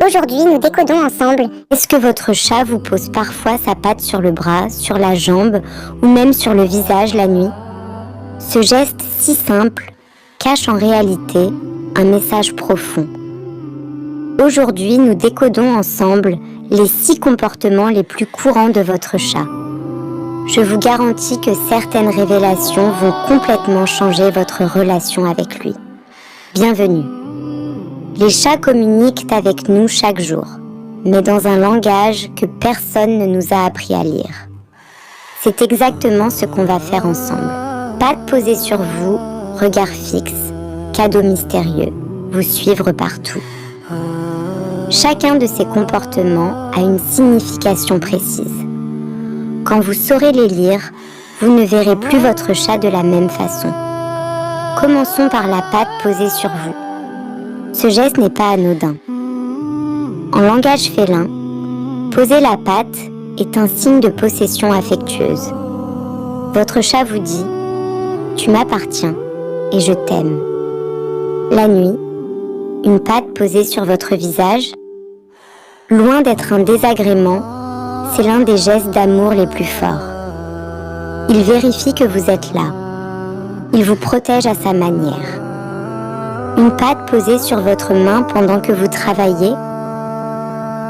Aujourd'hui, nous décodons ensemble. Est-ce que votre chat vous pose parfois sa patte sur le bras, sur la jambe ou même sur le visage la nuit? Ce geste si simple cache en réalité un message profond. Aujourd'hui, nous décodons ensemble les 6 comportements les plus courants de votre chat. Je vous garantis que certaines révélations vont complètement changer votre relation avec lui. Bienvenue. Les chats communiquent avec nous chaque jour, mais dans un langage que personne ne nous a appris à lire. C'est exactement ce qu'on va faire ensemble. Pattes posées sur vous, regard fixe, cadeau mystérieux, vous suivre partout. Chacun de ces comportements a une signification précise. Quand vous saurez les lire, vous ne verrez plus votre chat de la même façon. Commençons par la patte posée sur vous. Ce geste n'est pas anodin. En langage félin, poser la patte est un signe de possession affectueuse. Votre chat vous dit « Tu m'appartiens et je t'aime ». La nuit, une patte posée sur votre visage, loin d'être un désagrément, c'est l'un des gestes d'amour les plus forts. Il vérifie que vous êtes là. Il vous protège à sa manière. Une patte posée sur votre main pendant que vous travaillez,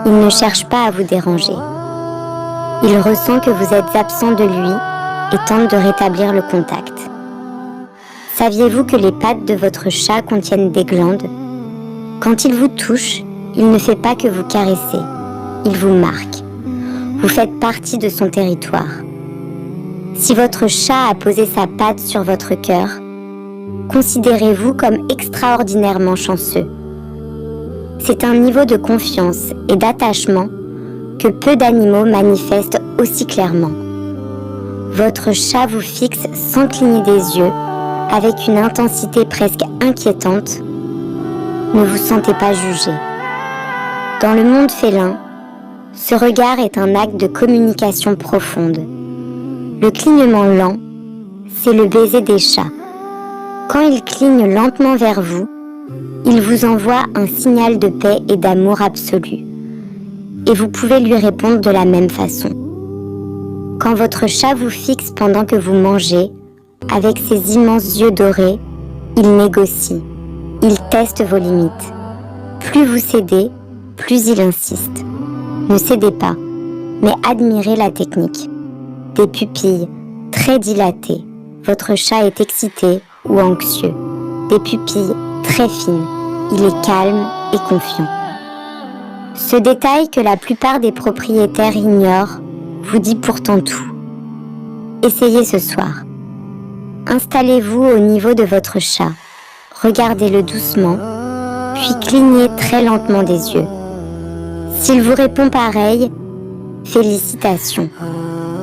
il ne cherche pas à vous déranger. Il ressent que vous êtes absent de lui et tente de rétablir le contact. Saviez-vous que les pattes de votre chat contiennent des glandes? Quand il vous touche, il ne fait pas que vous caresser, il vous marque. Vous faites partie de son territoire. Si votre chat a posé sa patte sur votre cœur, considérez-vous comme extraordinairement chanceux. C'est un niveau de confiance et d'attachement que peu d'animaux manifestent aussi clairement. Votre chat vous fixe sans cligner des yeux, avec une intensité presque inquiétante. Ne vous sentez pas jugé. Dans le monde félin, ce regard est un acte de communication profonde. Le clignement lent, c'est le baiser des chats. Quand il cligne lentement vers vous, il vous envoie un signal de paix et d'amour absolu. Et vous pouvez lui répondre de la même façon. Quand votre chat vous fixe pendant que vous mangez, avec ses immenses yeux dorés, il négocie, il teste vos limites. Plus vous cédez, plus il insiste. Ne cédez pas, mais admirez la technique. Des pupilles très dilatées, votre chat est excité ou anxieux. Des pupilles très fines, il est calme et confiant. Ce détail que la plupart des propriétaires ignorent vous dit pourtant tout. Essayez ce soir. Installez-vous au niveau de votre chat, regardez-le doucement, puis clignez très lentement des yeux. S'il vous répond pareil, félicitations.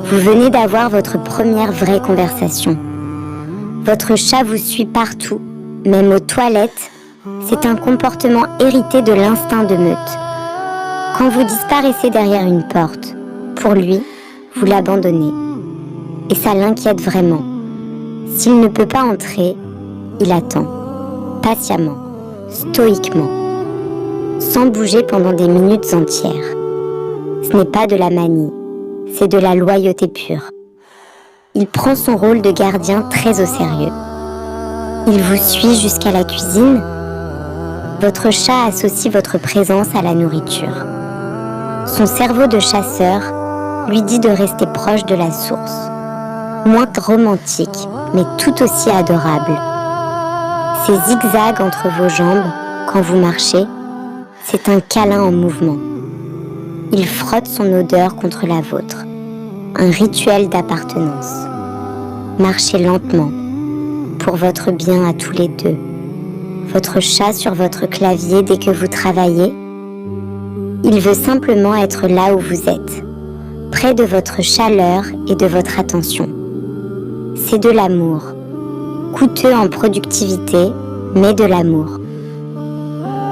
Vous venez d'avoir votre première vraie conversation. Votre chat vous suit partout, même aux toilettes. C'est un comportement hérité de l'instinct de meute. Quand vous disparaissez derrière une porte, pour lui, vous l'abandonnez. Et ça l'inquiète vraiment. S'il ne peut pas entrer, il attend, patiemment, stoïquement, sans bouger pendant des minutes entières. Ce n'est pas de la manie, c'est de la loyauté pure. Il prend son rôle de gardien très au sérieux. Il vous suit jusqu'à la cuisine. Votre chat associe votre présence à la nourriture. Son cerveau de chasseur lui dit de rester proche de la source. Moins romantique, mais tout aussi adorable. Ces zigzags entre vos jambes, quand vous marchez, c'est un câlin en mouvement. Il frotte son odeur contre la vôtre. Un rituel d'appartenance. Marchez lentement, pour votre bien à tous les deux. Votre chat sur votre clavier dès que vous travaillez, il veut simplement être là où vous êtes, près de votre chaleur et de votre attention. C'est de l'amour, coûteux en productivité, mais de l'amour.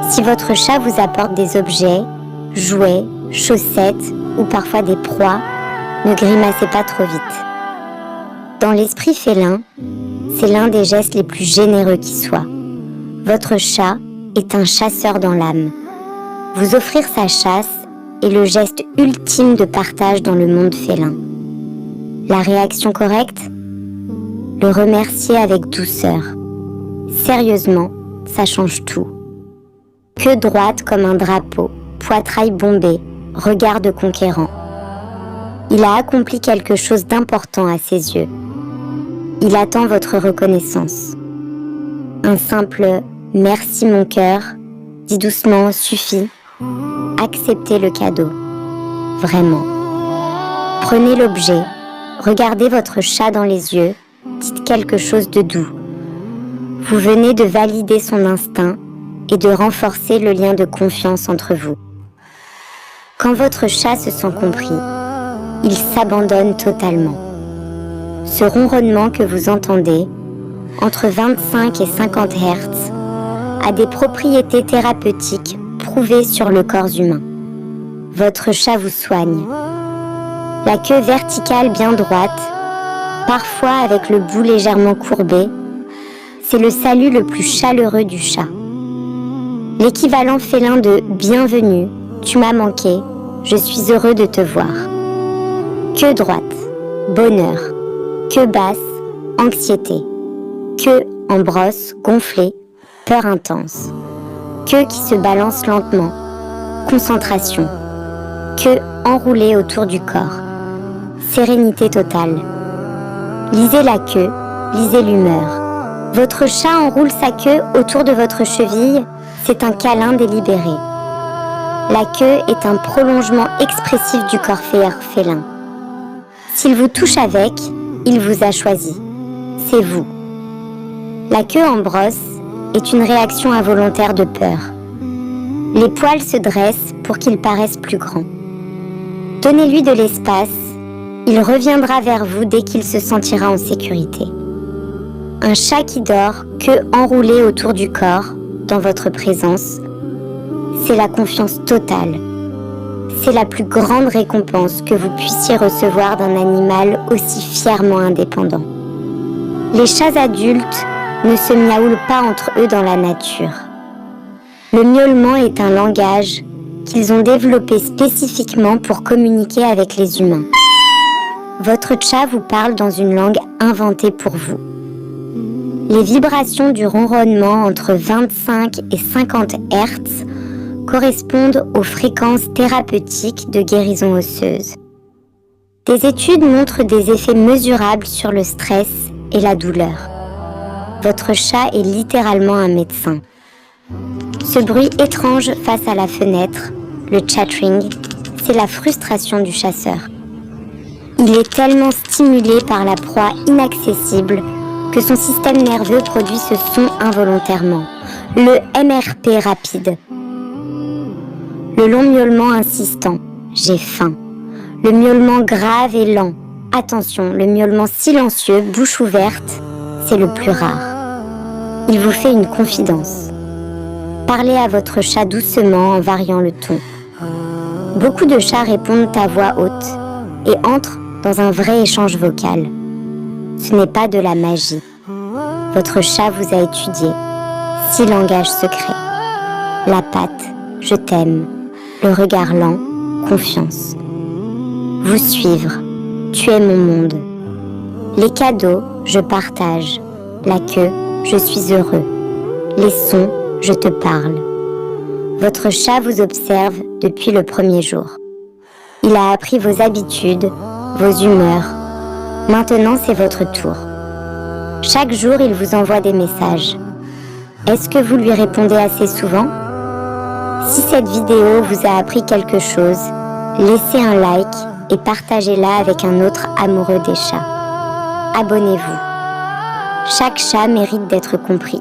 Si votre chat vous apporte des objets, jouets, chaussettes ou parfois des proies, ne grimacez pas trop vite. Dans l'esprit félin, c'est l'un des gestes les plus généreux qui soit. Votre chat est un chasseur dans l'âme. Vous offrir sa chasse est le geste ultime de partage dans le monde félin. La réaction correcte? Le remercier avec douceur. Sérieusement, ça change tout. Queue droite comme un drapeau, poitrail bombé, regard de conquérant. Il a accompli quelque chose d'important à ses yeux. Il attend votre reconnaissance. Un simple « merci mon cœur » dit doucement suffit. Acceptez le cadeau. Vraiment. Prenez l'objet, regardez votre chat dans les yeux, dites quelque chose de doux. Vous venez de valider son instinct et de renforcer le lien de confiance entre vous. Quand votre chat se sent compris, il s'abandonne totalement. Ce ronronnement que vous entendez, entre 25 et 50 Hz, a des propriétés thérapeutiques prouvées sur le corps humain. Votre chat vous soigne. La queue verticale bien droite, parfois avec le bout légèrement courbé, c'est le salut le plus chaleureux du chat. L'équivalent félin de « bienvenue »,« tu m'as manqué »,« je suis heureux de te voir ». Queue droite, bonheur. Queue basse, anxiété. Queue en brosse, gonflée, peur intense. Queue qui se balance lentement, concentration. Queue enroulée autour du corps, sérénité totale. Lisez la queue, lisez l'humeur. Votre chat enroule sa queue autour de votre cheville, c'est un câlin délibéré. La queue est un prolongement expressif du corps félin. S'il vous touche avec, il vous a choisi. C'est vous. La queue en brosse est une réaction involontaire de peur. Les poils se dressent pour qu'ils paraissent plus grands. Donnez-lui de l'espace, il reviendra vers vous dès qu'il se sentira en sécurité. Un chat qui dort, queue enroulée autour du corps, dans votre présence, c'est la confiance totale. C'est la plus grande récompense que vous puissiez recevoir d'un animal aussi fièrement indépendant. Les chats adultes ne se miaoulent pas entre eux dans la nature. Le miaulement est un langage qu'ils ont développé spécifiquement pour communiquer avec les humains. Votre chat vous parle dans une langue inventée pour vous. Les vibrations du ronronnement entre 25 et 50 Hz correspondent aux fréquences thérapeutiques de guérison osseuse. Des études montrent des effets mesurables sur le stress et la douleur. Votre chat est littéralement un médecin. Ce bruit étrange face à la fenêtre, le chattering, c'est la frustration du chasseur. Il est tellement stimulé par la proie inaccessible que son système nerveux produit ce son involontairement, le MRP rapide. Le long miaulement insistant, j'ai faim. Le miaulement grave et lent, attention, le miaulement silencieux, bouche ouverte, c'est le plus rare. Il vous fait une confidence. Parlez à votre chat doucement en variant le ton. Beaucoup de chats répondent à voix haute et entrent dans un vrai échange vocal. Ce n'est pas de la magie. Votre chat vous a étudié. 6 langages secrets. La patte, je t'aime. Le regard lent, confiance. Vous suivre, tu es mon monde. Les cadeaux, je partage. La queue, je suis heureux. Les sons, je te parle. Votre chat vous observe depuis le premier jour. Il a appris vos habitudes, vos humeurs. Maintenant, c'est votre tour. Chaque jour, il vous envoie des messages. Est-ce que vous lui répondez assez souvent? Si cette vidéo vous a appris quelque chose, laissez un like et partagez-la avec un autre amoureux des chats. Abonnez-vous. Chaque chat mérite d'être compris.